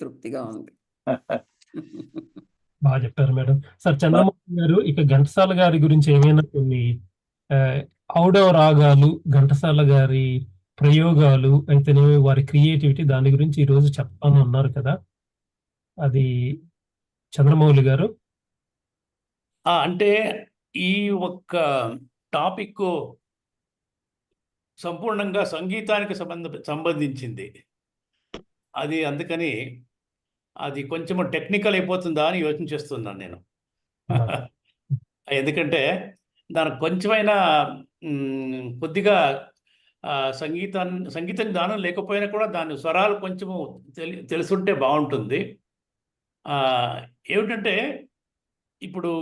తృప్తిగా ఉంది. బాగా చెప్పారు మేడం. సార్ చంద్రమోహన్ గారు, ఇక ఘంటసాల గారి గురించి ఏమైనా కొన్ని ఔడవ రాగాలు, ఘంటసాల గారి ప్రయోగాలు అయితేనేమి, వారి క్రియేటివిటీ, దాని గురించి ఈ రోజు చెప్తాను అన్నారు కదా, అది చంద్రమౌళి గారు. అంటే ఈ ఒక్క టాపిక్ సంపూర్ణంగా సంగీతానికి సంబంధించింది. అది అందుకని అది కొంచెం టెక్నికల్ అయిపోతుందా అని యోచన చేస్తున్నాను నేను. ఎందుకంటే దానికి కొంచెమైనా కొద్దిగా సంగీతం జ్ఞానం లేకపోయినా కూడా దాని స్వరాలు కొంచెము తెలుసుంటే బాగుంటుంది. ఏమిటంటే ఇప్పుడు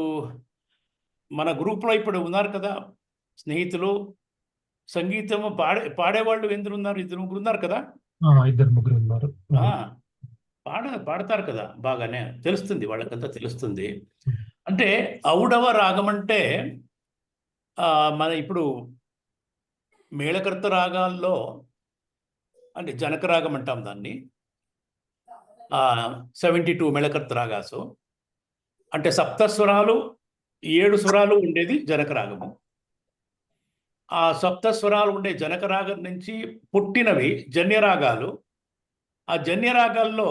మన గ్రూప్లో ఇప్పుడు ఉన్నారు కదా స్నేహితులు, సంగీతము పాడేవాళ్ళు ఎందుకు ఉన్నారు? 2-3 ఉన్నారు కదా. 2-3 ఉన్నారు. పాడతారు కదా, బాగానే తెలుస్తుంది, వాళ్ళకంతా తెలుస్తుంది. అంటే ఔడవ రాగం అంటే మన ఇప్పుడు మేళకర్త రాగాల్లో అంటే జనక రాగం అంటాం దాన్ని. 72 మేళకర్త రాగాసు అంటే సప్తస్వరాలు 7 స్వరాలు ఉండేది జనక రాగము. ఆ సప్తస్వరాలు ఉండే జనక రాగం నుంచి పుట్టినవి జన్యరాగాలు. ఆ జన్యరాగాల్లో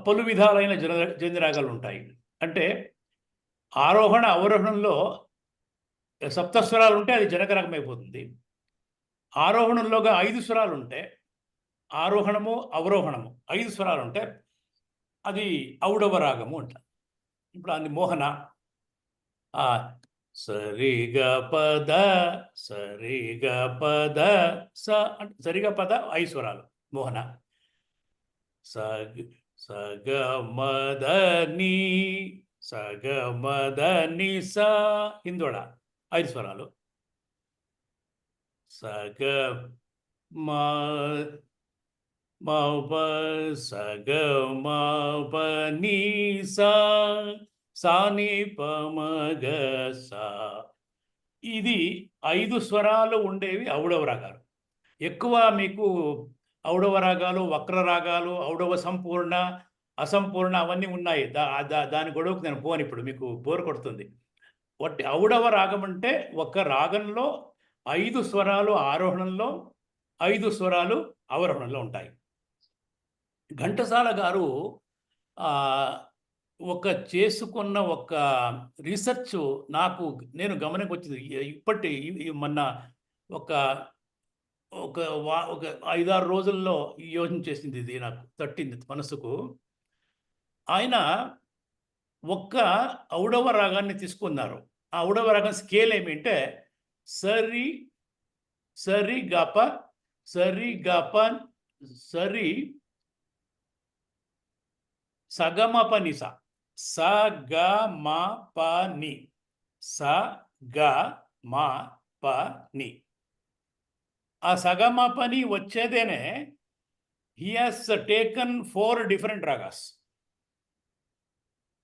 పలు విధాలైన జన్యరాగాలు ఉంటాయి. అంటే ఆరోహణ అవరోహణంలో సప్తస్వరాలు ఉంటే అది జనకరాగం అయిపోతుంది. ఆరోహణంలోగా 5 స్వరాలు ఉంటే ఆరోహణము అవరోహణము 5 స్వరాలు ఉంటే అది ఔడవ రాగము అంట. ఇప్పుడు అది మోహన సరిగా పద సరిగా పద స అంటే సరిగా పద 5 స్వరాలు మోహన. సగమదని సగమదని స హిందోళ 5 స్వరాలు. సగ మా సగ నీ సాని పమగ సా. ఇది 5 స్వరాలు ఉండేవి ఔడవ రాగాలు. ఎక్కువ మీకు ఔడవ రాగాలు, వక్ర రాగాలు, ఔడవ సంపూర్ణ, అసంపూర్ణ అవన్నీ ఉన్నాయి. దాని గొడవకు నేను పోను, ఇప్పుడు మీకు బోర్ కొడుతుంది. ఔడవ రాగం అంటే ఒక రాగంలో 5 స్వరాలు ఆరోహణంలో 5 స్వరాలు అవరోహణంలో ఉంటాయి. ఘంటసాల గారు చేసుకున్న ఒక రీసెర్చ్ నేను గమనంకి వచ్చింది. మొన్న ఒక 5-6 రోజుల్లో యోచన చేసింది, ఇది నాకు తట్టింది మనసుకు. ఆయన ఒక్క ఔడవ రాగాన్ని తీసుకున్నారు. ఆ ఔడవ రాగం స్కేల్ ఏమిటంటే సరి సరి గప సరి గప సరి సగమపని స సగమపని సగమపని. ఆ సగమపని వచ్చేదేనే he has taken 4 different ragas.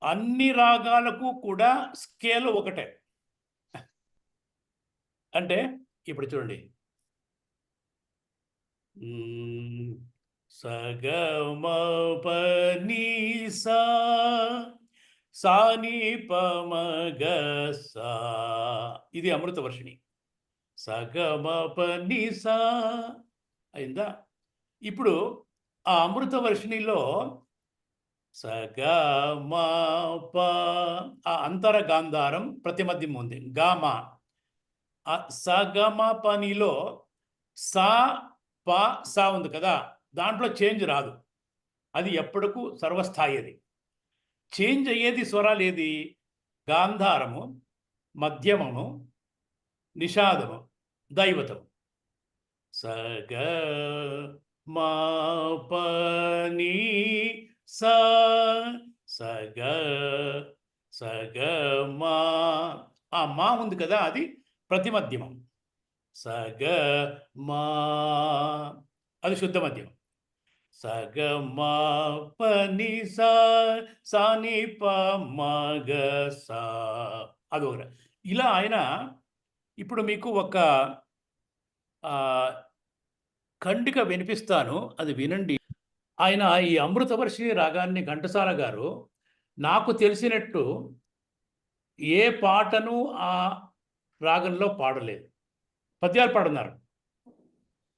అన్ని రాగాలకు కూడా స్కేల్ ఒకటే. అంటే ఇప్పుడు చూడండి, సగమపని సాని పమగ సా, ఇది అమృతవర్షిణి. సగమపని సా అయిందా? ఇప్పుడు ఆ అమృతవర్షిణిలో సగమప ఆ అంతర గాంధారం ప్రతిమధ్యం ఉంది, గామా. ఆ సగమ పనిలో సా ప సా ఉంది కదా, దాంట్లో చేంజ్ రాదు. అది ఎప్పటికూ సర్వస్థాయి. అది చేంజ్ అయ్యేది స్వరాలు ఏది? గాంధారము, మధ్యమము, నిషాదము, దైవతము. సగ మా పని సా సగ సగ మా. ఆ మా ఉంది కదా, అది ప్రతిమధ్యమం. సగ మా అది శుద్ధ మధ్యమం. సగ మా పని సాని పమగ సా అది ఒకటి. ఇలా ఆయన ఇప్పుడు మీకు ఒక ఖండిక వినిపిస్తాను, అది వినండి. ఆయన ఈ అమృతవర్షిణి రాగాన్ని ఘంటసాల గారు నాకు తెలిసినట్టు ఏ పాటను ఆ రాగంలో పాడలేదు. పద్యాలు పాడున్నారు,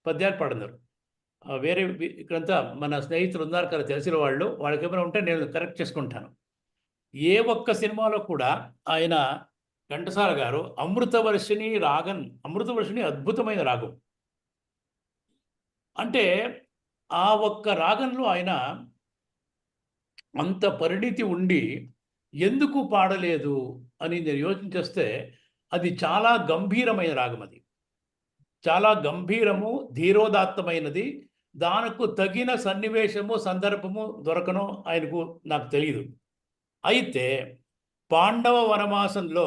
పద్యాలు పాడున్నారు. వేరే ఇక్కడంతా మన స్నేహితులు ఉన్నారు కదా తెలిసిన వాళ్ళు, వాళ్ళకి ఏమైనా ఉంటే నేను కరెక్ట్ చేసుకుంటాను. ఏ ఒక్క సినిమాలో కూడా ఆయన ఘంటసాల గారు అమృతవర్షిణి రాగం, అమృతవర్షిణి అద్భుతమైన రాగం. అంటే ఆ ఒక్క రాగంలో ఆయన అంత పరిణితి ఉండి ఎందుకు పాడలేదు అని నేను యోచించేస్తే, అది చాలా గంభీరమైన రాగం. అది చాలా గంభీరము, ధీరోదాత్తమైనది. దానికి తగిన సన్నివేశము, సందర్భము దొరకను ఆయనకు, నాకు తెలియదు. అయితే పాండవ వనవాసంలో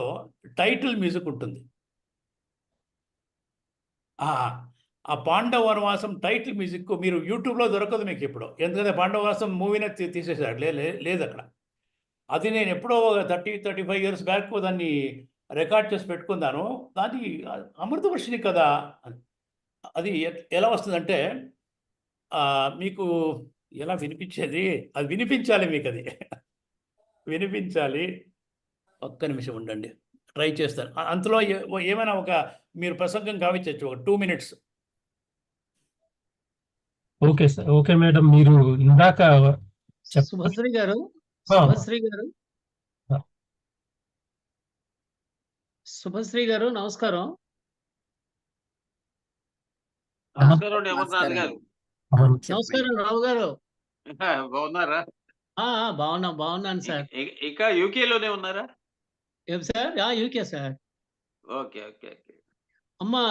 టైటిల్ మ్యూజిక్ ఉంటుంది. ఆ పాండవ వనవాసం టైటిల్ మ్యూజిక్ మీరు యూట్యూబ్లో దొరకదు మీకు ఇప్పుడు, ఎందుకంటే పాండవ వనవాసం మూవీనే తీసేశాడు, లేదు అక్కడ. అది నేను ఎప్పుడో 35 ఇయర్స్ బ్యాక్ దాన్ని రికార్డ్ చేసి పెట్టుకున్నాను. దాన్ని అమృతవర్షిణి కదా అది ఎలా వస్తుందంటే, మీకు ఎలా వినిపించేది, అది వినిపించాలి మీకు, అది వినిపించాలి. ఒక్క నిమిషం ఉండండి, ట్రై చేస్తాను. అంతలో ఏమైనా ఒక మీరు ప్రసంగం కావించవచ్చు, ఒక 2 minutes. Okay sir, okay madam. మీరు ఇందాక శుభశ్రీ గారు, ఆ, శుభశ్రీ గారు, ఆ. శుభశ్రీ గారు నమస్కారం. నమస్కారం అండి అమర్నాథ్ గారు. నమస్కారం రావు గారు. బాగున్నారా? బాగున్నాను సార్. ఇంకా యూకేలోనే ఉన్నారా? ఏం sir? UK sir. Okay okay okay. అమ్మా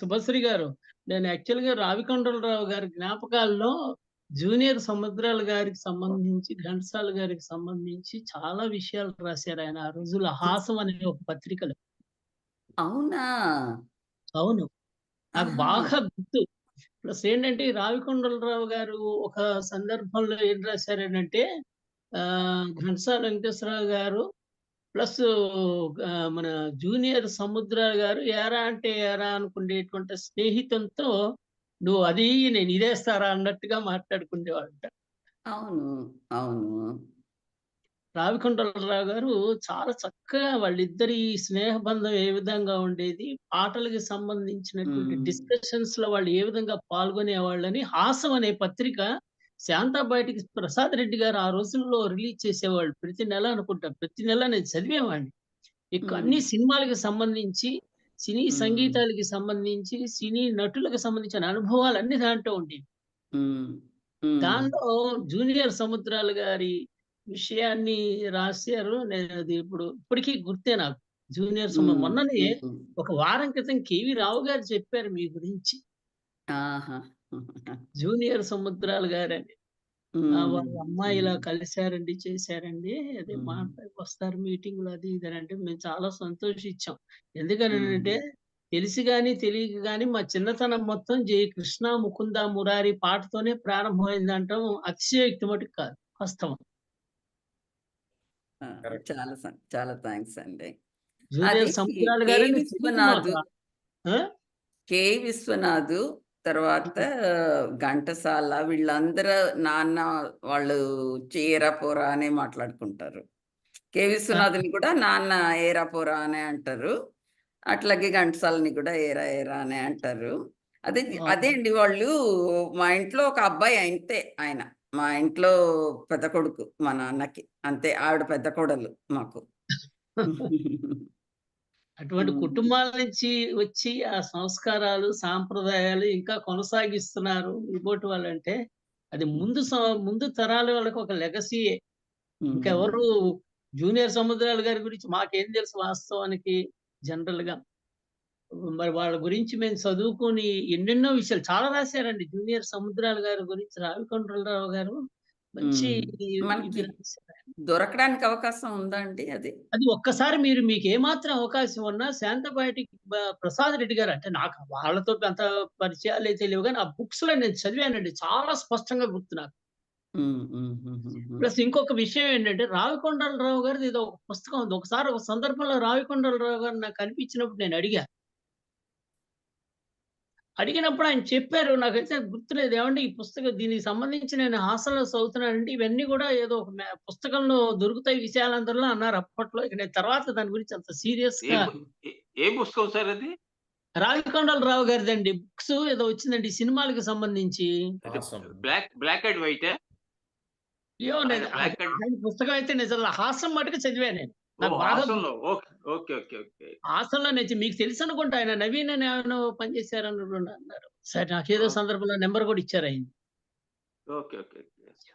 శుభశ్రీ గారు, నేను యాక్చువల్గా రావికొండలరావు గారి జ్ఞాపకాల్లో జూనియర్ సముద్రాల గారికి సంబంధించి, ఘంటసాల గారికి సంబంధించి చాలా విషయాలు రాశారు ఆయన ఆ రోజుల్లో హాసం అనే ఒక పత్రికలో. అవునా? అవును, నాకు ఆహా. బాగా గుర్తు. ప్లస్ ఏంటంటే ఈ రావికొండలరావు గారు ఒక సందర్భంలో ఏం రాశారనంటే, ఘంటసాల వెంకటేశ్వరరావు గారు ప్లస్ మన జూనియర్ సముద్ర గారు ఏరా అంటే ఏరా అనుకునేటువంటి స్నేహితంతో నువ్వు అది నేను ఇదేస్తారా అన్నట్టుగా మాట్లాడుకునేవాళ్ళంట. అవును అవును. రావికొండలరావు గారు చాలా చక్కగా వాళ్ళిద్దరి స్నేహబంధం ఏ విధంగా ఉండేది, పాటలకి సంబంధించినటువంటి డిస్కషన్స్ లో వాళ్ళు ఏ విధంగా పాల్గొనేవాళ్ళని హాసం అనే పత్రిక శాంతా బయటికి ప్రసాద్ రెడ్డి గారు ఆ రోజుల్లో రిలీజ్ చేసేవాళ్ళు. ప్రతి నెల అనుకుంటా, ప్రతి నెల నేను చదివేవాడిని. అన్ని సినిమాలకి సంబంధించి, సినీ సంగీతాలకి సంబంధించి, సినీ నటులకు సంబంధించిన అనుభవాలు అన్ని దాంట్లో ఉండేవి. దాంట్లో జూనియర్ సముద్రాల గారి విషయాన్ని రాశారు. నేను అది ఇప్పటికీ గుర్తే నాకు. జూనియర్ మొన్ననే ఒక వారం క్రితం కేవి రావు గారు చెప్పారు మీ గురించి. జూనియర్ సముద్రాల గారని వాళ్ళ అమ్మాయి ఇలా కలిశారండి, చేశారండి, అదే మాట్లాడి వస్తారు మీటింగ్ లో అది ఇది అంటే మేము చాలా సంతోషించాం. ఎందుకనంటే తెలిసి గాని తెలియక గాని మా చిన్నతనం మొత్తం జై కృష్ణ ముకుంద మురారి పాటతోనే ప్రారంభమైందంటాం అతిశయోక్తి మటుకు కాదు, వాస్తవం. చాలా చాలా థ్యాంక్స్ అండి. జూనియర్ సముద్రాల గారు, కె విశ్వనాథ్, తర్వాత ఘంటసాల, వీళ్ళందరూ నాన్న వాళ్ళు చీరా పోరా అనే మాట్లాడుకుంటారు. కె విశ్వనాథ్ని కూడా నాన్న ఏరా పోరా అనే అంటారు. అట్లాగే ఘంటసాలని కూడా ఏరా ఏరా అనే అంటారు. అదే అండి, వాళ్ళు మా ఇంట్లో ఒక అబ్బాయి అంతే, ఆయన మా ఇంట్లో పెద్ద కొడుకు మా నాన్నకి, అంతే. ఆవిడ పెద్ద కోడలు మాకు. అటువంటి కుటుంబాల నుంచి వచ్చి ఆ సంస్కారాలు సాంప్రదాయాలు ఇంకా కొనసాగిస్తున్నారు ఇపోటి వాళ్ళంటే అది ముందు తరాల వాళ్ళకి ఒక లెగసీయే. ఇంకెవరు జూనియర్ సముద్రాల గారి గురించి మాకేం తెలుసు వాస్తవానికి. జనరల్ గా మరి వాళ్ళ గురించి మేము చదువుకొని ఎన్నెన్నో విషయాలు చాలా రాశారండి. జూనియర్ సముద్రాల గారి గురించి రావికొండలరావు గారు మంచి దొరకడానికి అవకాశం ఉందా అండి? అది ఒక్కసారి మీకు ఏమాత్రం అవకాశం ఉన్నా శాంతా బయటికి ప్రసాద్ రెడ్డి గారు, అంటే నాకు వాళ్ళతో అంత పరిచయాలు తెలియవు కానీ ఆ బుక్స్ లో నేను చదివానండి, చాలా స్పష్టంగా గుర్తు నాకు. ప్లస్ ఇంకొక విషయం ఏంటంటే రావికొండలరావు గారిది ఏదో ఒక పుస్తకం ఉంది. ఒకసారి ఒక సందర్భంలో రావికొండలరావు గారు నాకు కనిపించినప్పుడు నేను అడిగా, అడిగినప్పుడు ఆయన చెప్పారు. నాకైతే గుర్తులేదు. ఏవండీ ఈ పుస్తకం దీనికి సంబంధించి నేను హాస్టల్‌లో చదువుతున్నానండి. ఇవన్నీ గూడా ఏదో ఒక పుస్తకంలో దొరుకుతాయి విశాలాంధ్రలో అన్నారు అప్పట్లో. ఇక నేను తర్వాత దాని గురించి అంత ఏ సీరియస్‌గా ఏ పుస్తకం సార్ అది? రావికొండలరావు గారిదండి. బుక్స్ ఏదో వచ్చిందండి సినిమాలకి సంబంధించి. అంటే Awesome. Black and వైటా? అయ్యో! ఆయన బ్లాక్ అండ్ ఆయన పుస్తకం అయితే నిజంగా హాస్యం మటుకు చదివాను నేను. ఓ నాకు బాగా హాసంలో. ఓకే. హాస్యంలో మీకు తెలుసనుకుంటా ఆయన నవీన్ అని ఎవరో పనిచేశారని అన్నారు. సరే నాకేదో ఓ. సందర్భంలో నంబర్ కూడా ఇచ్చారు ఆయన. ఓకే.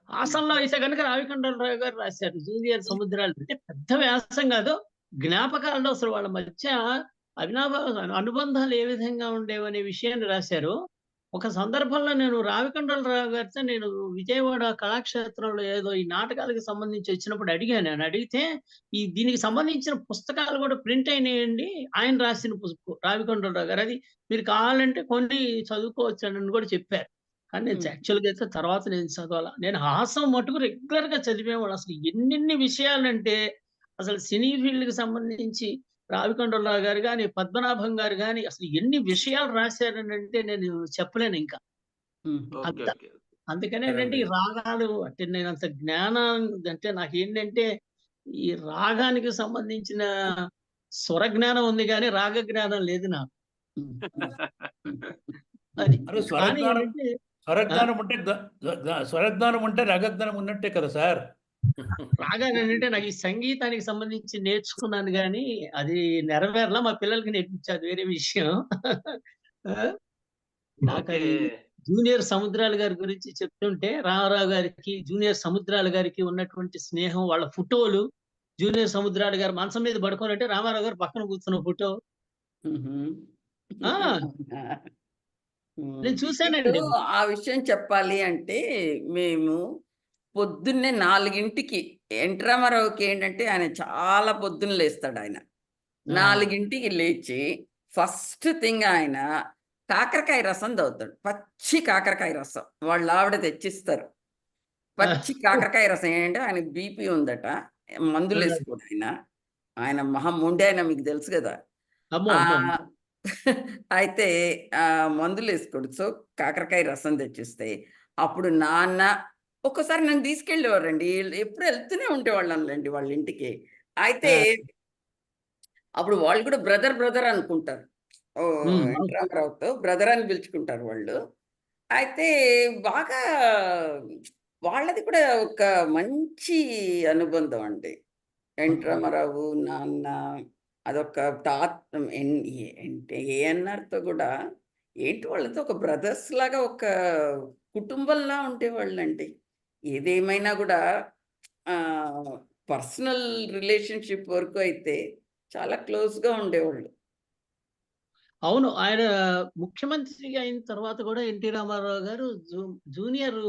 హాసంలో అయితే గనుక రావికొండలరావు గారు రాశారు. జూనియర్ సముద్రాలు అంటే పెద్ద వ్యాసం కాదు. జ్ఞాపకాల్లో అసలు వాళ్ళ మధ్య అవినాభావ అనుబంధాలు ఏ విధంగా ఉండేవనే విషయాన్ని రాశారు. ఒక సందర్భంలో నేను రావికొండలరావు గారితో నేను విజయవాడ కళాక్షేత్రంలో ఏదో ఈ నాటకాలకు సంబంధించి వచ్చినప్పుడు అడిగాను. నేను అడిగితే దీనికి సంబంధించిన పుస్తకాలు కూడా ప్రింట్ అయినాయండి. ఆయన రాసిన పుస్తకం రావికొండలరావు గారు. అది మీరు కావాలంటే కొని చదువుకోవచ్చని కూడా చెప్పారు. కానీ నేను యాక్చువల్‌గా అయితే తర్వాత నేను చదవాల. నేను హాసం మటుకు రెగ్యులర్‌గా చదివేవాడు. అసలు ఎన్నెన్ని విషయాలంటే అసలు సినీ ఫీల్డ్‌కి సంబంధించి రావికొండలరావు గారు గాని, పద్మనాభం గారు గాని అసలు ఎన్ని విషయాలు రాశారనంటే నేను చెప్పలేను ఇంకా. అంత ఓకే. అందుకనే ఏంటంటే ఈ రాగాలు అంటే నేనంత జ్ఞానం అంటే నాకేంటంటే ఈ రాగానికి సంబంధించిన స్వర జ్ఞానం ఉంది గానీ రాగ జ్ఞానం లేదు నాకు. అది. అరే కానీ స్వరజ్ఞానం ఏంటంటే స్వరజ్ఞానం ఉంటే స్వరజ్ఞానం ఉంటే రగజ్ఞానం ఉన్నట్టే కదా సార్. రాగానంటే నాకు ఈ సంగీతానికి సంబంధించి నేర్చుకున్నాను గానీ, అది నెరవేరలా. మా పిల్లలకి నేర్పించా అది వేరే విషయం. ఆ! నాకది ఓకే. జూనియర్ సముద్రాల గారి గురించి చెప్తుంటే, రామారావు గారికి, జూనియర్ సముద్రాల గారికి ఉన్నటువంటి స్నేహం, వాళ్ళ ఫోటోలు, జూనియర్ సముద్రాల గారు మంచం మీద పడుకోనంటే రామారావు గారు పక్కన కూర్చున్న ఫోటో. ఆ! నేను చూసానండి. ఇప్పుడు ఆ విషయం చెప్పాలి అంటే మేము పొద్దున్నే 4కి ఎన్టీ రామారావుకి ఏంటంటే ఆయన చాలా పొద్దున్న లేస్తాడు ఆయన. 4కి లేచి ఫస్ట్ థింగ్ ఆయన కాకరకాయ రసం తాగుతాడు. పచ్చి కాకరకాయ రసం. వాళ్ళ ఆవిడ తెచ్చిస్తారు. పచ్చి కాకరకాయ రసం ఏంటంటే ఆయనకి బీపీ ఉందట. మందులు వేసుకోడు ఆయన. ఆయన మహా మొండి ఆయన మీకు తెలుసు కదా. అమ్మో! అమ్మో! అయితే మందులు వేసుకోడు. సో కాకరకాయ రసం తెచ్చిస్తే అప్పుడు నాన్న ఒక్కసారి నన్ను తీసుకెళ్ళేవారండి. ఎప్పుడు వెళ్తూనే ఉండేవాళ్ళండి వాళ్ళ ఇంటికి. అయితే అప్పుడు వాళ్ళు కూడా బ్రదర్ అనుకుంటారు. ఎన్టీ రామారావుతో బ్రదర్ అని పిలుచుకుంటారు వాళ్ళు. అయితే బాగా వాళ్ళది కూడా ఒక మంచి అనుబంధం అండి. ఎన్టీ రామారావు, నాన్న అదొక ఏఎన్నార్‌తో కూడా ఏంటి వాళ్ళతో ఒక బ్రదర్స్ లాగా ఒక కుటుంబంలా ఉండేవాళ్ళండి. ఏదేమైనా కూడా పర్సనల్ రిలేషన్‌షిప్ వరకు అయితే చాలా క్లోజ్‌గా ఉండేవాళ్ళు. అవును. ఆయన ముఖ్యమంత్రిగా అయిన తర్వాత కూడా ఎన్టీ రామారావు గారు జూనియర్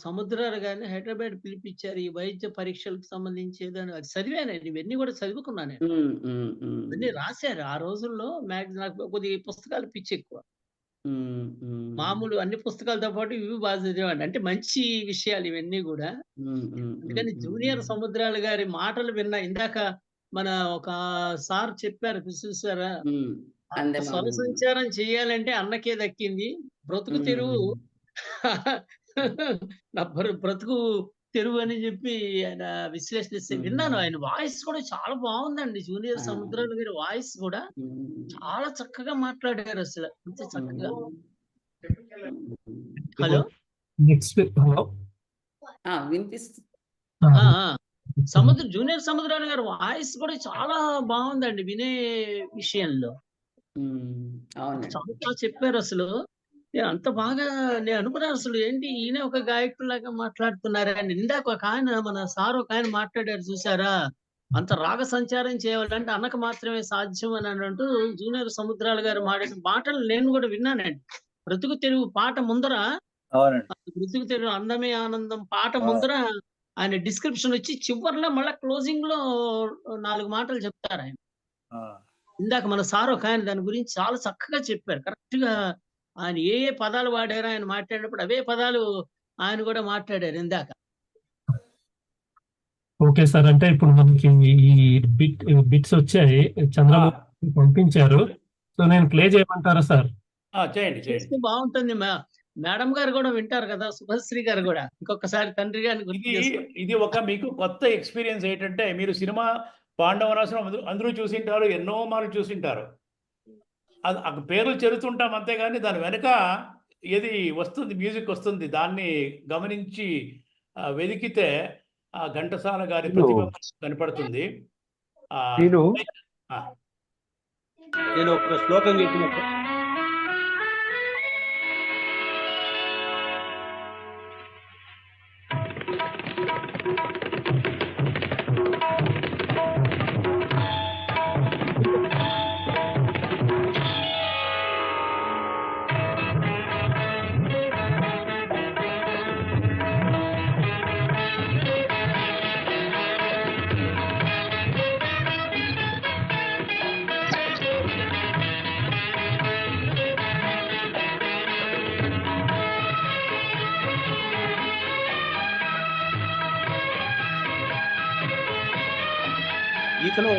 సముద్రాలు గారిని హైదరాబాద్ పిలిపించారు. ఈ వైద్య పరీక్షలకు సంబంధించి ఏదైనా అది చదివానండి. ఇవన్నీ కూడా చదువుకున్నాను నేను. ఇవన్నీ రాశారు. ఆ రోజుల్లో నాకు కొద్దిగా పుస్తకాలు పిచ్చి ఎక్కువ. మామూలు అన్ని పుస్తకాలతో పాటు ఇవి బాగా చదివేవాడిని. అంటే మంచి విషయాలు ఇవన్నీ గూడా. అందుకని జూనియర్ సముద్రాల గారి మాటలు విన్నా. ఇందాక మన ఒక సార్ చెప్పారు చూసారా? స్వర సంచారం చేయాలంటే అన్నకే దక్కింది. బ్రతుకు తెరువు నా బ్రతుకు తెరువు అని చెప్పి ఆయన విశ్లేషిస్తే విన్నాను. ఆయన వాయిస్ కూడా చాలా బాగుందండి. జూనియర్ సముద్రాల గారి వాయిస్ కూడా చాలా చక్కగా మాట్లాడారు అసలు. అంత చక్కగా. హలో! Next hello! వినిపిస్తుంది. జూనియర్ సముద్రాల గారి వాయిస్ కూడా చాలా బాగుందండి వినే విషయంలో. చాలా చెప్పారు అసలు. అంత బాగా నేను అనుకున్నాను అసలు ఏంటి ఈయన ఒక గాయకుడిలాగా మాట్లాడుతున్నారని. ఇందాక ఒక ఆయన మన సార్ ఒక ఆయన మాట్లాడారు చూసారా? అంత రాగ సంచారం చేయాలంటే అన్నకు మాత్రమే సాధ్యం అని అంటూ జూనియర్ సముద్రాల గారు మాట్లాడిన మాటలు నేను కూడా విన్నానండి. బ్రతుకు తెరువు పాట ముందర బ్రతుకు తెరువు అందమే ఆనందం పాట ముందర ఆయన డిస్క్రిప్షన్ వచ్చి చివర్లో మళ్ళా క్లోజింగ్ లో 4 మాటలు చెప్తారు ఆయన. ఇందాక మన సార్ ఒక ఆయన దాని గురించి చాలా చక్కగా చెప్పారు. కరెక్ట్ గా ఆయన ఏ పదాలు వాడారో ఆయన మాట్లాడినప్పుడు అవే పదాలు ఆయన కూడా మాట్లాడారు ఇందాక. Okay sir. అంటే ఇప్పుడు మనకి ఈ బిట్స్ వచ్చాయి. చంద్రబాబు పంపించారు. సో నేను ప్లే చేయమంటారా సార్? చేయండి చేయండి. చేస్తే బాగుంటుంది. మేడం గారు కూడా వింటారు కదా, శుభశ్రీ గారు కూడా. ఇంకొకసారి తండ్రి గారిని గుర్తు ఇది చేసుకోండి. ఇది ఒక మీకు కొత్త ఎక్స్పీరియన్స్ ఏంటంటే మీరు సినిమా పాండవనాశనం అందరూ చూసింటారు, ఎన్నో మార్లు చూసింటారు. అది ఆ పేర్లు చెరుతుంటాం అంతేగాని దాని వెనక ఏది వస్తుంది, మ్యూజిక్ వస్తుంది. దాన్ని గమనించి వెదికితే ఆ ఘంటసాల గారి ప్రతిభ కనపడుతుంది. నేను ఆ, నేను ఒక శ్లోకం చెప్పినప్పుడు గీతలో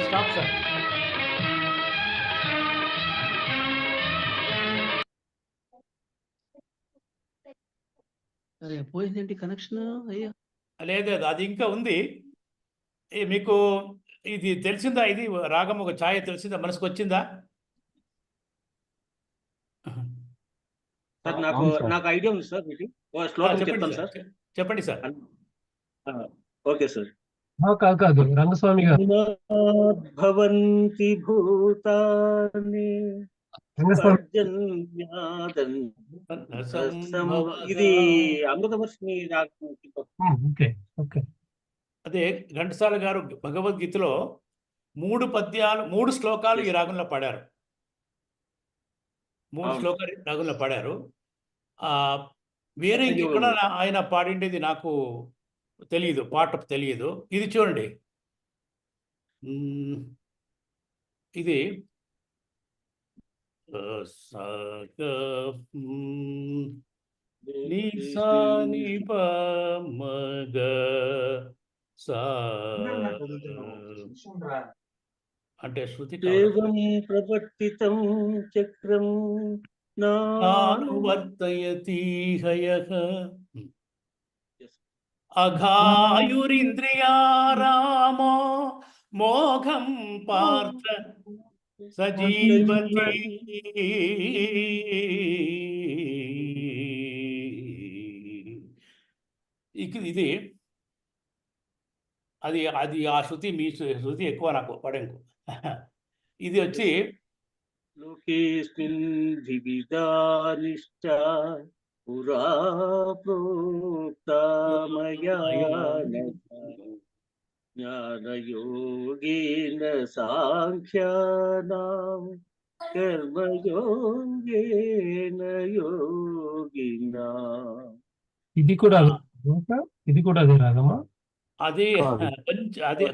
స్టాప్ సార్. అరే పోయిందేంటి కనెక్షన్ అయ్యా? లేదు అది ఇంకా ఉంది. మీకు ఇది తెలిసిందా? ఇది రాగం ఒక ఛాయ తెలిసిందా? మనసుకు వచ్చిందా? సార్ నాకు ఐడియా ఉంది సార్. మీకు ఒక శ్లోకం చెప్తాను సార్. చెప్పండి సార్. Okay sir. కాదు రంగస్వామి గారు, భవంతి భూతాని ఇది అమృతవర్షిణి రాగం. ఓకే. అదే ఘంటసాల గారు భగవద్గీతలో 3 శ్లోకాలు ఈ రాగంలో పాడారు. 3 శ్లోకాలు రాగంలో పాడారు. వేరే ఇంకెక్కడ ఆయన పాడిండేది నాకు తెలియదు, పాట తెలియదు. ఇది చూడండి, ఇది అంటే శృతి ప్రవర్తితం చక్రం నానువర్తయతి హయః అఘాయురింద్రియారామో మోఘం పార్థ సజీవతి. ఇది అది అది ఆ శృతి, మీ శృతి ఎక్కువ నాకు పడెంకు. ఇది వచ్చి లోకేస్మిన్ వివిధానిష్ట పురా ప్రోక్తా మయా జ్ఞానయోగేన సాంఖ్యానాం కర్మయోగేన యోగినాం. ఇది కూడా అదే రాగమా? అది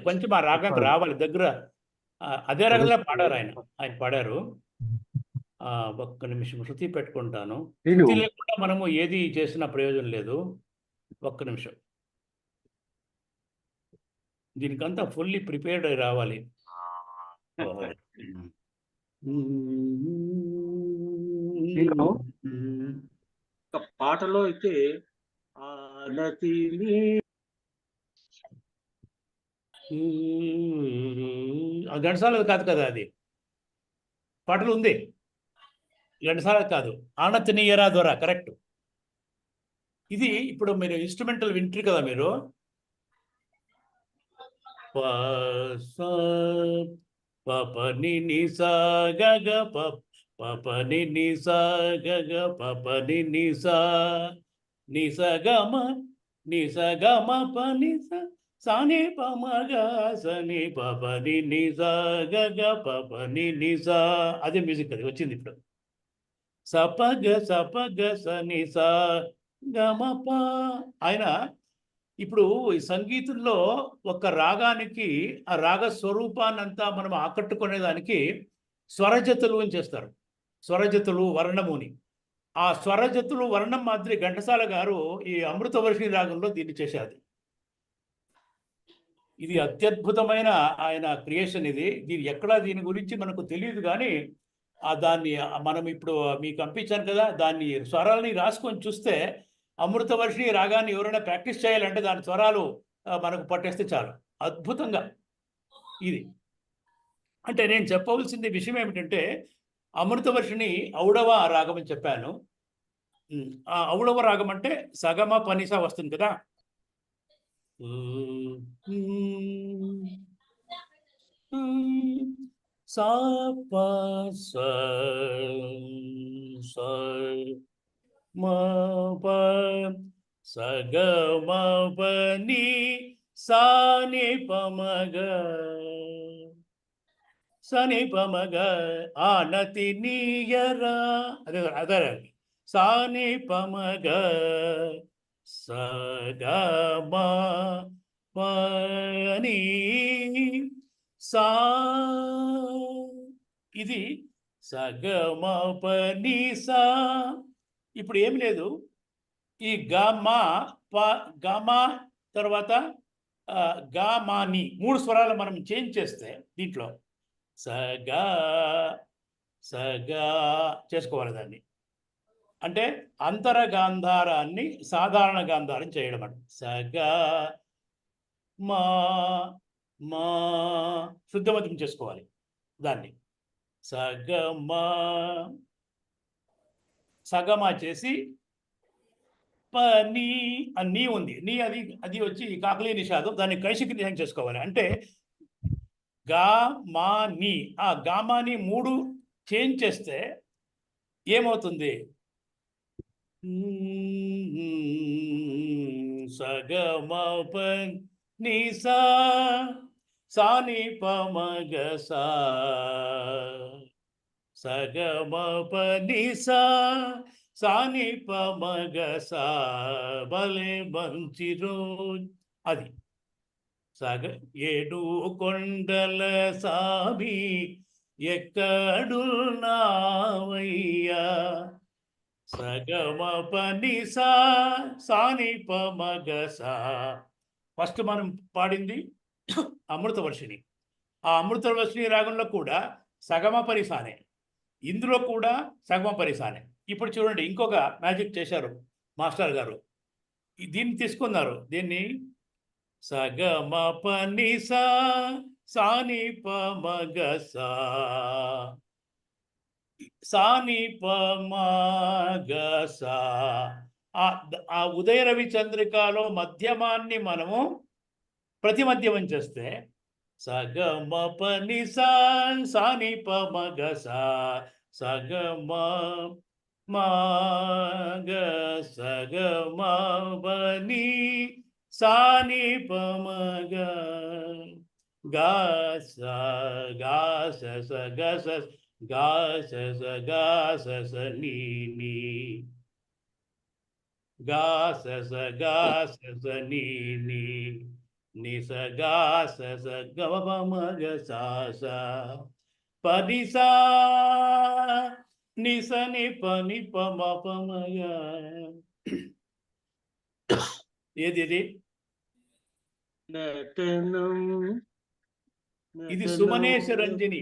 కొంచెం ఆ రాగానికి రావాలి దగ్గర. అదే రాగంలో పాడారు ఆయన పాడారు. ఒక్క నిమిషం శృతి పెట్టుకుంటాను. శృతి లేకుండా మనము ఏది చేసిన ప్రయోజనం లేదు. ఒక్క నిమిషం, దీనికంతా ఫుల్లీ ప్రిపేర్డ్ అయి రావాలి. పాటలో అయితే ఘంటసాల కాదు కదా, అది పాటలు ఉంది. ఘంటసాల కాదు, ఆనతి నీయరా దొర, కరెక్ట్. ఇది ఇప్పుడు మీరు ఇన్స్ట్రుమెంటల్ వింటారు కదా మీరు, ప స ప ప ని ని స గ గ ప ప ప ని ని స గ గ ప ప ని ని స ని స గ మ ని స గ మ ప ని స సా ని ప మ గ స ని ప ప ని ని స గ గ ప ప ని ని స. అదే మ్యూజిక్ అది వచ్చింది ఇప్పుడు. స ప గ స ప గ స ని స గ మ ప. ఆయన ఇప్పుడు ఈ సంగీతంలో ఒక రాగానికి ఆ రాగ స్వరూపాన్నంతా మనం ఆకట్టుకునేదానికి స్వరజతులు అని చేస్తారు. స్వరజతులు, వర్ణముని. ఆ స్వరజతులు, వర్ణం మాదిరి ఘంటసాల గారు ఈ అమృతవర్షిణి రాగంలో దీన్ని చేశారు. ఇది అత్యద్భుతమైన ఆయన క్రియేషన్. దీని ఎక్కడా దీని గురించి మనకు తెలియదు, కానీ దాన్ని మనం ఇప్పుడు మీకు పంపించాను కదా, దాన్ని స్వరాలని రాసుకొని చూస్తే అమృతవర్షిణి రాగాన్ని ఎవరైనా ప్రాక్టీస్ చేయాలంటే దాని స్వరాలు మనకు పట్టేస్తే చాలు. అద్భుతంగా ఇది. అంటే నేను చెప్పవలసింది విషయం ఏమిటంటే, అమృతవర్షిణి ఔడవ రాగం అని చెప్పాను. ఆ ఔడవ రాగం అంటే సగమ పనిస వస్తుంది కదా. సా ప స స మ ప స గ మ ప ని సా ని ప మ గ స ని ప మ గ ఆనతి నీయరా. అదే సా ని ప మ గ స గ మ ప ని సా. ఇది స గ మ ప ని సా. ఇప్పుడు ఏమి లేదు, ఈ గ మా ప గ మా తర్వాత గ మా ని 3 స్వరాలు మనం చేంజ్ చేస్తే దీంట్లో స గ చేసుకోవాలి దాన్ని. అంటే అంతర గాంధారాన్ని సాధారణ గాంధారం చేయడం అంట. స గ మా మా శుద్ధమతం చేసుకోవాలి దాన్ని. స గ మా సగమా చేసి ప నీ నీ ఉంది, నీ అది వచ్చి కాకలీ నిషాదం, దాన్ని కైశిక నిషాదం చేసుకోవాలి. అంటే గా మా నీ, ఆ గామాని 3 చేంజ్ చేస్తే ఏమవుతుంది? సగమ ప ని సా సా ని ప మ గ సా సగమ ప ని సా సా ని ప మ గ సా భలే మంచి రోజు. అది సగ 7 కొండల సామి ఎక్కడున్నావయ్యా సగమ ప ని సా సా ని ప మ గ సా. ఫస్ట్ మనం పాడింది అమృతవర్షిణి. ఆ అమృతవర్షిణి రాగంలో కూడా సగమ పరిసానే, ఇందులో కూడా సగమ పరిసానే. ఇప్పుడు చూడండి, ఇంకొక మ్యాజిక్ చేశారు మాస్టర్ గారు. దీన్ని తీసుకున్నారు, దీన్ని సగమ ప ని సా సా ని ప మ గ సా సా ని ప మ గ సా. ఆ ఉదయ రవి చంద్రికలో మధ్యమాన్ని మనము ప్రతిమధ్యమం చేస్తే సగమ ప ని సా సా ని ప మ గ సా సగమ మ గ సగమ ప ని సా ని ప మ గ గా సా గా స స గ స గా స స గా స స ని ని గా స స గా స స ని ని ని స గా స స గ మ మ గ సా సా ప ని సా ని స ని ప ని ప మ ప మ గ. ఏది ఇది సుమనేశ రంజని.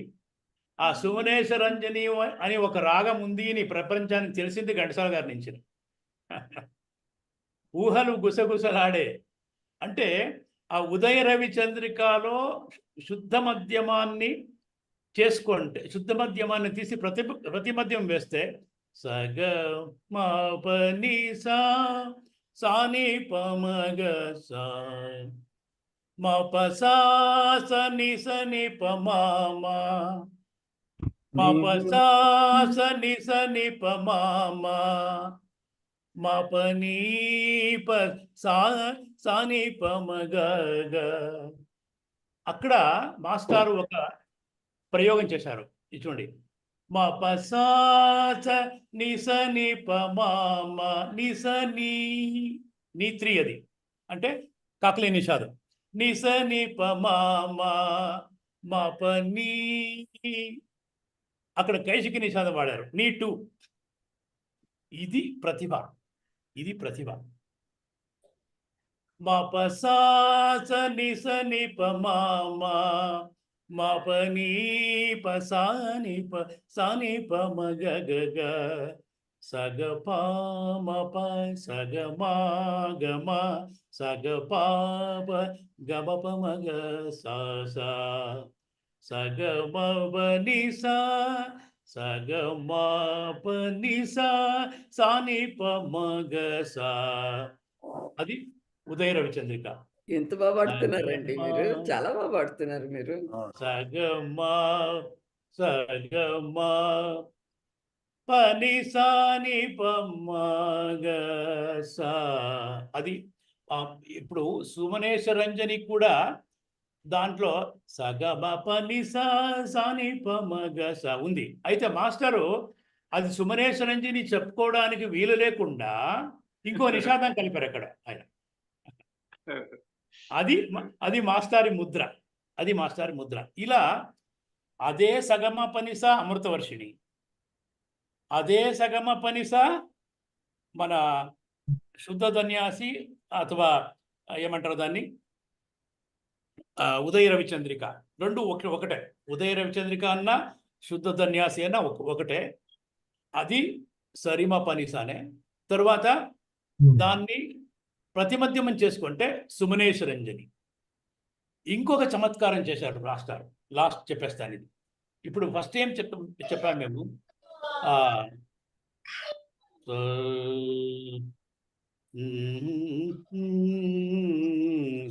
ఆ సుమనేశ రంజని అని ఒక రాగం ఉంది అని ప్రపంచానికి తెలిసింది ఘంటసాల గారి నుంచి. ఊహలు గుసగుసలాడే. అంటే ఆ ఉదయ రవి చంద్రికలో శుద్ధ మధ్యమాన్ని చేసుకుంటే, శుద్ధ మధ్యమాన్ని తీసి ప్రతిమధ్యం వేస్తే సగ మ ప ని సా సా ని ప మ గ సా మా పసా సని సని పమామా మా పసా సని సని పమామా మా పని ప సాని పమగ. అక్కడ మాస్టారు ఒక ప్రయోగం చేశారు. ఇది చూడండి. మా పసా నిస ని పమామ నిస నీ 3 అది అంటే కాకలీ నిషాదం. నిస ని పమామ మా పని అక్కడ కైశికి నిషాదం వాడారు. నీ 2. ఇది ప్రతిభ, ఇది ప్రతిభ. మా పసా నిస ని పమామ మా పని పసాని ప సాని ప మగ గ సగ పామ ప సగ మా గమ సగ పాప గమ ప మగ సా సా సగ మ బని సా సగ మా పని సా సాని ప మగ సా. అది ఉదయ రవిచంద్రిక. ఎంత బాగా పాడుతున్నారండి మీరు, చాలా బాగా పాడుతున్నారు మీరు. సగమా సగమా పని సాని పమ్మగ సా. అది ఇప్పుడు సుమనేశ రంజని కూడా దాంట్లో సగమ పని సాని పమగ సా ఉంది. అయితే మాస్టరు అది సుమనేశ రంజని చెప్పుకోవడానికి వీలు లేకుండా ఇంకో నిషాదం కలిపారు అక్కడ ఆయన. అది మాస్టారి ముద్ర, అది మాస్టారి ముద్ర. ఇలా అదే సగమ పనిస అమృతవర్షిణి, అదే సగమ పనిస మన శుద్ధ ధన్యాసి ಅಥವಾ ఏమంటారు దాన్ని ఉదయ రవిచంద్రిక. రెండు ఒకటే. ఉదయ రవిచంద్రిక అన్న శుద్ధ ధన్యాసి అన్న ఒకటే. అది సరిమ పనిసానే. తర్వాత దాన్ని ప్రతిమధ్యమం చేసుకుంటే సుమనేశ రంజని. ఇంకొక చమత్కారం చేశారు మాస్టర్. లాస్ట్ చెప్పేస్తాను ఇది. ఇప్పుడు ఫస్ట్ ఏం చెప్పాము మేము,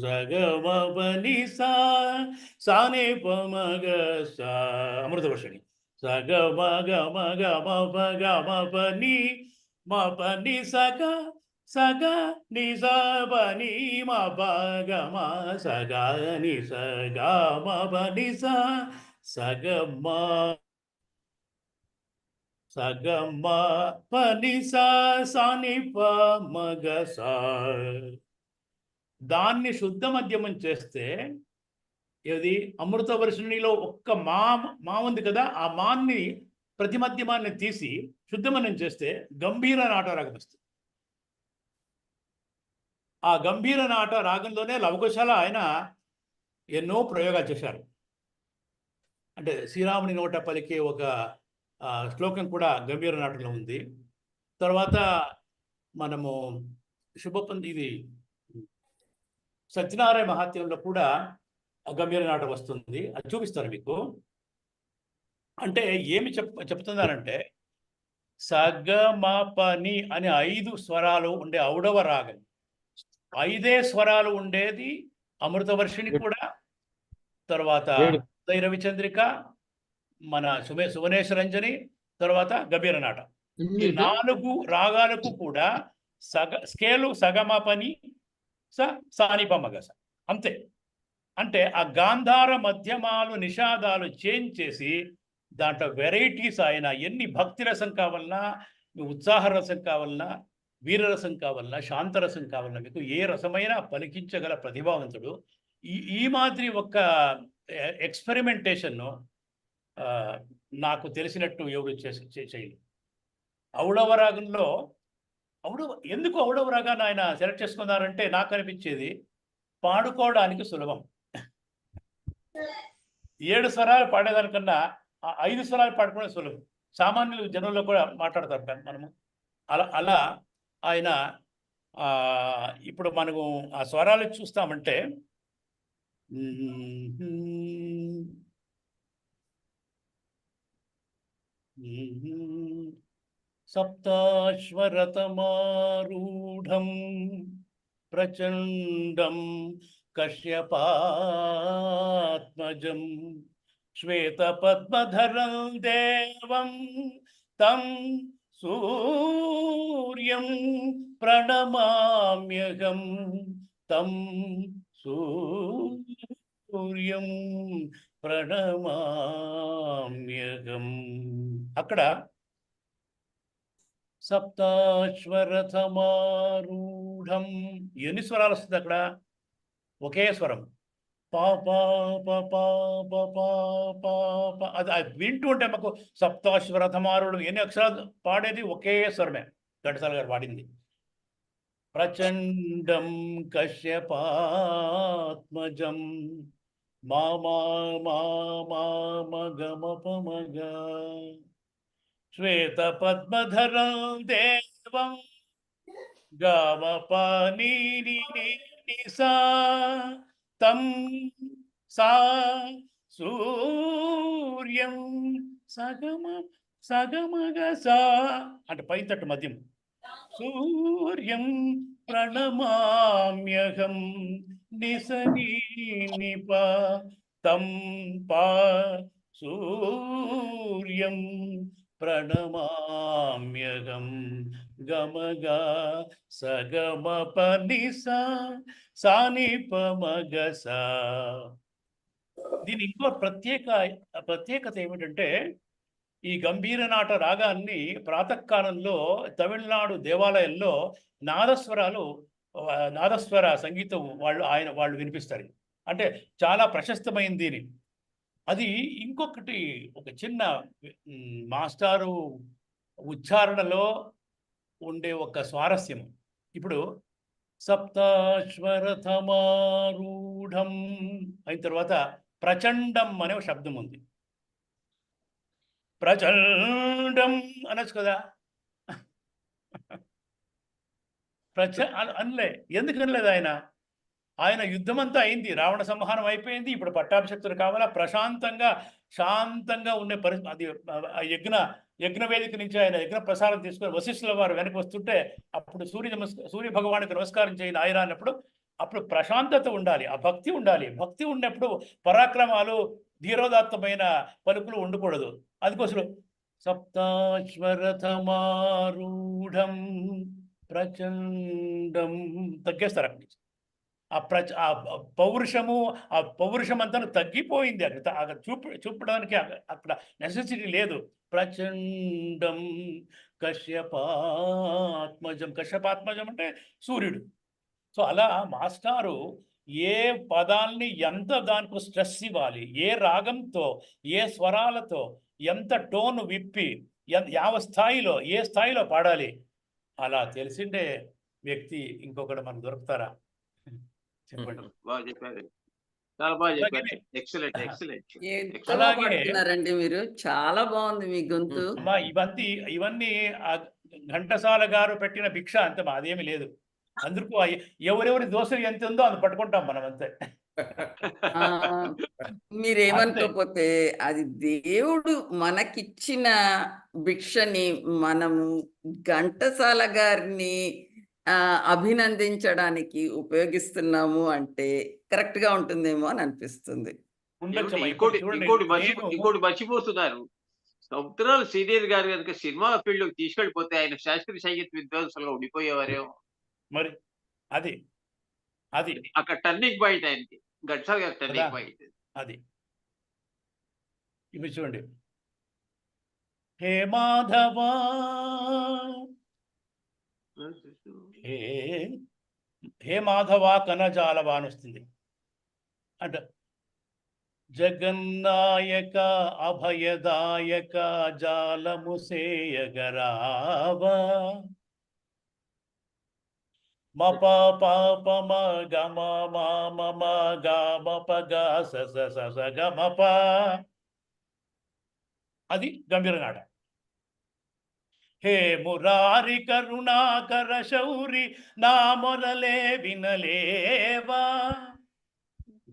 సగమని సానే పమగ సా అమృతవర్షిణి. సగమగ మగ మగ మపని మపని సగ సగ ని సని మ పగ మ సగ ని సగ మ పని స సగ మ సగ మ పని సాని ప మగ సా. దాన్ని శుద్ధ మధ్యమం చేస్తే ఇది అమృతవర్షిణిలో ఒక్క మా ఉంది కదా, ఆ మాన్ని ప్రతిమధ్యమాన్ని తీసి శుద్ధమనం చేస్తే గంభీర నాట రాగం వస్తుంది. ఆ గంభీర నాట రాగంలోనే లవకుశాల ఆయన ఎన్నో ప్రయోగాలు చేశారు. అంటే శ్రీరాముని నోట పలికే ఒక శ్లోకం కూడా గంభీర నాటంలో ఉంది. తర్వాత మనము ఇది సత్యనారాయణ మహాత్మ్యంలో కూడా గంభీర నాటం వస్తుంది. అది చూపిస్తారు మీకు. అంటే ఏమి చెప్తున్నారంటే సగమపని అని 5 స్వరాలు ఉండే ఔడవ రాగం, 5 స్వరాలు ఉండేది అమృతవర్షిణి కూడా, తర్వాత ఉదయ రవిచంద్రిక, మన సుమనేశ రంజని, తర్వాత గంభీర నాట. ఈ 4 రాగాలకు కూడా స్కేలు సగమపని సానిపమగ అంతే. అంటే ఆ గాంధార మధ్యమాలు నిషాదాలు చేంజ్ చేసి దాంట్లో వెరైటీస్ ఆయన ఎన్ని భక్తి రసం కావాలన్నా, ఉత్సాహ రసం కావాలన్నా, వీరరసం కావాలన్నా, శాంతరసం కావాలన్నా, మీకు ఏ రసమైనా పలికించగల ప్రతిభావంతుడు. ఈ మాదిరి ఒక ఎక్స్పెరిమెంటేషన్ను నాకు తెలిసినట్టు ఎవరు చేయలేదు. ఔడవ రాగంలో ఎందుకు ఔడవ రాగాన్ని ఆయన సెలెక్ట్ చేసుకున్నారంటే నాకు అనిపించేది పాడుకోవడానికి సులభం. 7 స్వరాలు పాడేదానికన్నా 5 స్వరాలు పాడుకోవడం సులభం. సామాన్యులు జనంలో కూడా మాట్లాడతారు మనము. అలా ఆయన ఇప్పుడు మనము ఆ స్వరాలు చూస్తామంటే సప్తాశ్వరతమారూఢం ప్రచండం కశ్యపాత్మజం శ్వేతపద్మధరం దేవం తం సూర్యం ప్రణమామ్యహం తం సూర్యం ప్రణమామ్యహం. అక్కడ సప్తాశ్వరథమారూఢం ఎన్ని స్వరాలు వస్తుంది అక్కడ? ఒకే స్వరం పా పా ప పా ప పా పా ప. అది వింటూ ఉంటే మాకు సప్తాశ్వరథమారూఢం ఎన్ని అక్షరాలు పాడేది ఒకే స్వరమే. ఘంటసాల గారు పాడింది. ప్రచండం కశ్యపాత్మజం మా మా మా మా మగమపమగ శ్వేతపద్మధరం దేవం గమపని సా తం సా సూర్యం సగమగ సా అంటే పై తట్టు మధ్యం. సూర్యం ప్రణమామ్యహం నిసని నిప తం పా సూర్యం ప్రణమామ్యహం గమగా సగమపనిసా సానిపమగసా. దీని ఇంకో ప్రత్యేకత ఏమిటంటే ఈ గంభీర నాట రాగాన్ని ప్రాతకాలంలో తమిళనాడు దేవాలయంలో నాదస్వర సంగీతం వాళ్ళు వినిపిస్తారు. అంటే చాలా ప్రశస్తమైంది దీని. అది ఇంకొకటి ఒక చిన్న మాస్టారు ఉచ్చారణలో ఉండే ఒక స్వారస్యం. ఇప్పుడు సప్తాశ్వరథమారూఢం అయిన తర్వాత ప్రచండం అనే ఒక శబ్దం ఉంది. ప్రచండం అనొచ్చు కదా. అనలే. ఎందుకు అనలేదు? ఆయన యుద్ధం అంతా అయింది, రావణ సంహారం అయిపోయింది, ఇప్పుడు పట్టాభిషక్తులు కావాలా, శాంతంగా ఉండే పరిస్థితి. అది యజ్ఞ వేదిక నుంచి ఆయన యజ్ఞ ప్రసారం తీసుకొని వశిష్ఠుల వారు వెనక్కి వస్తుంటే అప్పుడు సూర్య భగవానికి నమస్కారం చేయని ఆయన అన్నప్పుడు అప్పుడు ప్రశాంతత ఉండాలి, ఆ భక్తి ఉండాలి. భక్తి ఉన్నప్పుడు పరాక్రమాలు ధీరోదాత్తమైన పలుకులు ఉండకూడదు. అందుకోసం సప్తాశ్వరథమారూఢం ప్రచండం తగ్గేస్తారు అక్కడి నుంచి. ఆ పౌరుషం అంతా తగ్గిపోయింది. అక్కడ చూపడానికి అక్కడ నెసెసిటీ లేదు. ప్రచండం కశ్యపాత్మజం అంటే సూర్యుడు. సో అలా మాస్టారు ఏ పదాల్ని ఎంత దానికి స్ట్రెస్ ఇవ్వాలి, ఏ రాగంతో, ఏ స్వరాలతో, ఎంత టోన్ విప్పి, ఏ స్థాయిలో పాడాలి, అలా తెలిసిండే వ్యక్తి ఇంకొకటి మనకు దొరుకుతారా? చెప్పండి. బాగా చెప్పారు, చాలా బాగా చెప్పారు. Excellent excellent. పాడుతున్నారండి మీరు, చాలా బాగుంది మీ గొంతు. అమ్మా ఇవన్నీ ఘంటసాల గారు పెట్టిన భిక్ష అంతే, అదేమి లేదు. అందుకు ఎవరెవరి దోశలు ఎంత ఉందో అది పట్టుకుంటాం మనం అంతే. మీరేమనుకోకపోతే అది దేవుడు మనకిచ్చిన భిక్షని మనము ఘంటసాల గారిని అభినందించడానికి ఉపయోగిస్తున్నాము అంటే కరెక్ట్ గా ఉంటుందేమో అని అనిపిస్తుంది. ఇంకోటి మర్చిపోతున్నారు. సంవత్సరాలు సీనియర్ గారు కనుక సినిమా ఫీల్డ్ లోకి తీసుకెళ్ళిపోతే ఆయన శాస్త్రీయ సంగీత విద్వాంసులుగా ఉండిపోయేవారేమో. మరి అది అక్కడ టర్నింగ్ పాయింట్ ఆయనకి, ఘంటసాల గారి టర్నింగ్ పాయింట్ అది. ఇప్పుడు చూడండి, హే మాధవా హే మాధవా కనజాలవా అని వస్తుంది. అంట జగన్నాయక అభయదాయక జాలము సేయగరావా మప పాప మ గమ మమ గమ పగ స గమప. అది గంభీర నాట. హే మురారి కరుణాకర శౌరి నా మొరలే వినలేవా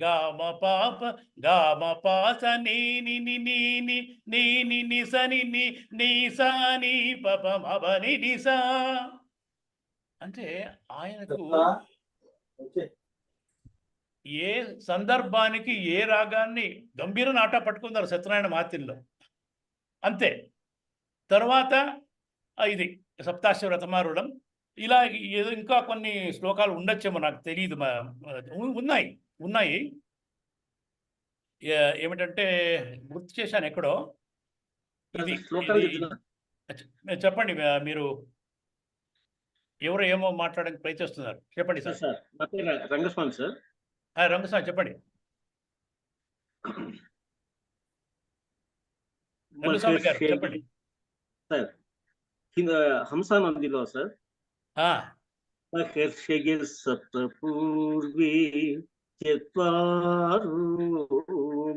గామ పాప గామ పాస నీని నీని నీని నిసని నీసా నీ పప మబని నిసా. అంటే ఆయనకు ఏ సందర్భానికి ఏ రాగాన్ని గంభీర నాట పట్టుకున్నారు సత్యనారాయణ మహత్యంలో, అంతే. తర్వాత ఇది సప్తాశ్వ రథమారుడం, ఇలా ఏదో ఇంకా కొన్ని శ్లోకాలు ఉండొచ్చేమో, నాకు తెలియదు. ఉన్నాయి ఉన్నాయి ఏమిటంటే గుర్తు చేశాను ఎక్కడో. ఇది చెప్పండి, మీరు ఎవరు ఏమో మాట్లాడడానికి ప్రయత్నిస్తున్నారు, చెప్పండి సార్. సార్ నా పేరు రంగస్వామి సార్. రంగస్వామి చెప్పండి. రంగస్వామి గారు చెప్పండి సార్. కింద హంసానందిలో సార్, మహర్షి సప్తపూర్వే చత్వారో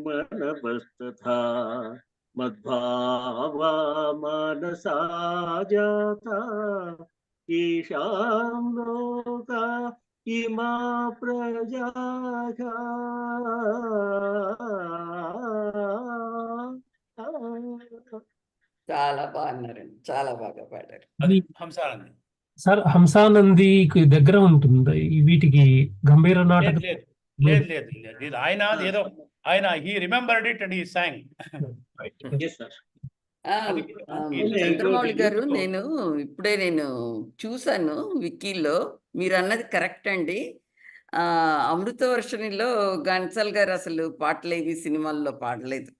మనవస్తథా మద్భావా మనసా జాతా ఏషాం లోకా ఇమా ప్రజాః. చాలా బాగున్నారండి, చాలా బాగా పాడారు. అది హంసానంది సార్. హంసానందికి దగ్గర ఉంటుంది వీటికి గంభీర నాటకం. లేదు లేదు లేదు లేదు, ఆయన ఏదో ఆయన he remembered it and he song. Chandramouli గారు, నేను ఇప్పుడే చూసాను వికీలో, మీరు అన్నది కరెక్ట్ అండి. అమృతవర్షిణిలో ఘంటసాల గారు అసలు పాటలేవి సినిమాల్లో పాడలేదు.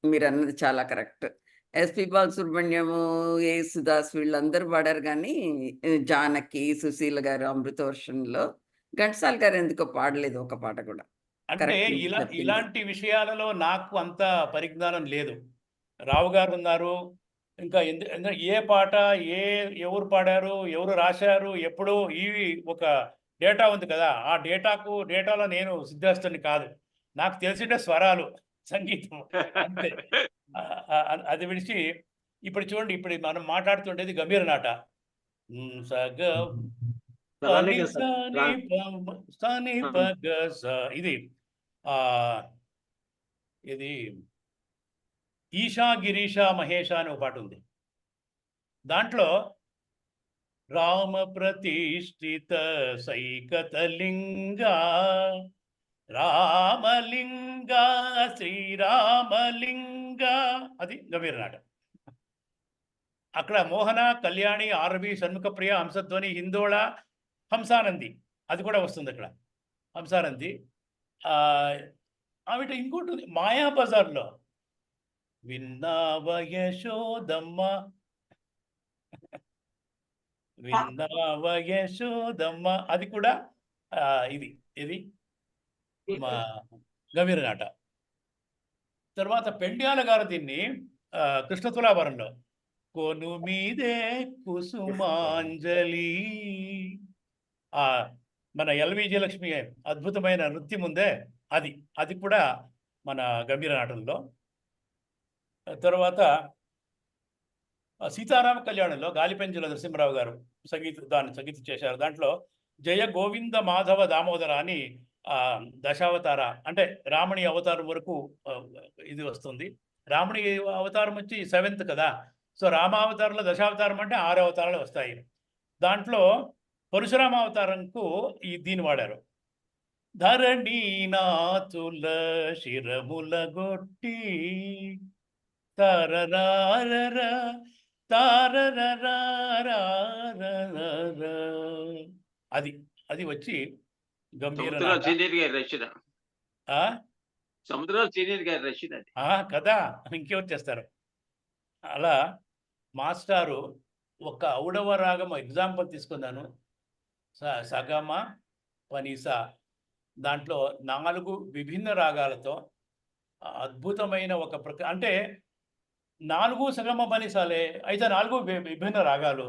మీరు అన్నది చాలా కరెక్ట్. ఎస్పి బాలసుబ్రహ్మణ్యము, యేసుదాస్ వీళ్ళందరూ పాడారు, కానీ జానకి, సుశీల గారు అమృతవర్షిణిలో, ఘంటసాల గారు ఎందుకో పాడలేదు ఒక పాట కూడా. అంటే ఇలాంటి విషయాలలో నాకు అంత పరిజ్ఞానం లేదు. రావు గారు ఉన్నారు, ఇంకా ఏ పాట ఎవరు పాడారు, ఎవరు రాశారు, ఎప్పుడు, ఇవి ఒక డేటా ఉంది కదా. ఆ డేటాలో నేను సిద్ధేస్తుని కాదు. నాకు తెలిసిండే స్వరాలు, సంగీతం అంతే. అది విడిచి ఇప్పుడు చూడండి, ఇప్పుడు మనం మాట్లాడుతుండేది గంభీర నాట. ఇది ఇది ఈశా గిరీష మహేష అనే ఒక పాట ఉంది. దాంట్లో రామ ప్రతిష్ఠిత సైకతలింగ రామలింగ శ్రీరామలింగ, అది గంభీర నాట. అక్కడ మోహన, కళ్యాణి, ఆర్వి, షణ్ముఖప్రియ, హంసధ్వని, హిందోళ, హంసానంది అది కూడా వస్తుంది అక్కడ. హంసానంది ఆవిడ ఇంకోటి ఉంది మాయా బజార్లో, విన్నావ యశోదమ్మ, విన్నావ యశోదమ్మ, అది కూడా ఇది మా గంభీర నాట. తర్వాత పెండ్యాల గారు దీన్ని కృష్ణ తులాభరణంలో కొను మీదే కుసుమాంజలి, మన ఎల్వి విజయలక్ష్మి అద్భుతమైన నృత్యం ఉందే, అది కూడా మన గంభీర నాటంలో. తర్వాత సీతారామ కళ్యాణంలో గాలిపెంచుల నరసింహరావు గారు సంగీతం చేశారు. దాంట్లో జయ గోవింద మాధవ దామోదర అని దశావతార, అంటే రాముని అవతారం వరకు ఇది వస్తుంది. రాముని అవతారం వచ్చి 7th కదా. సో రామావతారంలో దశావతారం అంటే 6 అవతారాలు వస్తాయి. దాంట్లో పరశురామ అవతారంకు దీన్ని వాడారు. ధరణీనాథుల శిరముల గొట్టి తరరారర తారరరారర, అది వచ్చి గంభీర సముద్రాల సీనియర్ గారి రషీద్ అది కదా, ఇంకెవరు చేస్తారు. అలా మాస్టారు ఒక ఔడవ రాగం ఎగ్జాంపుల్ తీసుకున్నాను, సగమ పనిస. దాంట్లో 4 విభిన్న రాగాలతో అద్భుతమైన ఒక అంటే 4 సగమ పనిసాలే, అయితే 4 విభిన్న రాగాలు.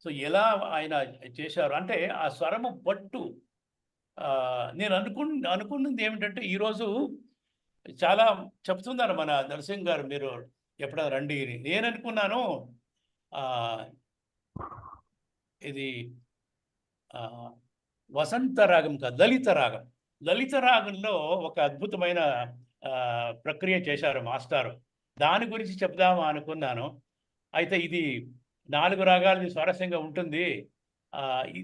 సో ఎలా ఆయన చేశారు అంటే ఆ స్వరము పట్టు. నేను అనుకున్నది ఏమిటంటే, ఈరోజు చాలా చెప్తున్నారు మన నరసింహ్ గారు, మీరు ఎప్పుడైనా రండి. నేను అనుకున్నాను ఇది వసంత రాగం కాదు, లలిత రాగంలో ఒక అద్భుతమైన ప్రక్రియ చేశారు మాస్టారు. దాని గురించి చెప్దామా అనుకున్నాను. అయితే ఇది 4 రాగాలది స్వారస్యంగా ఉంటుంది,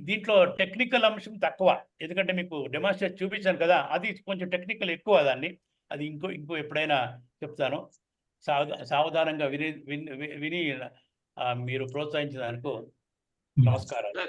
దీంట్లో టెక్నికల్ అంశం తక్కువ, ఎందుకంటే మీకు డెమాన్స్ట్రేట్ చూపించాను కదా, అది కొంచెం టెక్నికల్ ఎక్కువ దాన్ని. అది ఇంకో ఎప్పుడైనా చెప్తాను. సావధానంగా విని మీరు ప్రోత్సహించినందుకు నమస్కారాలు.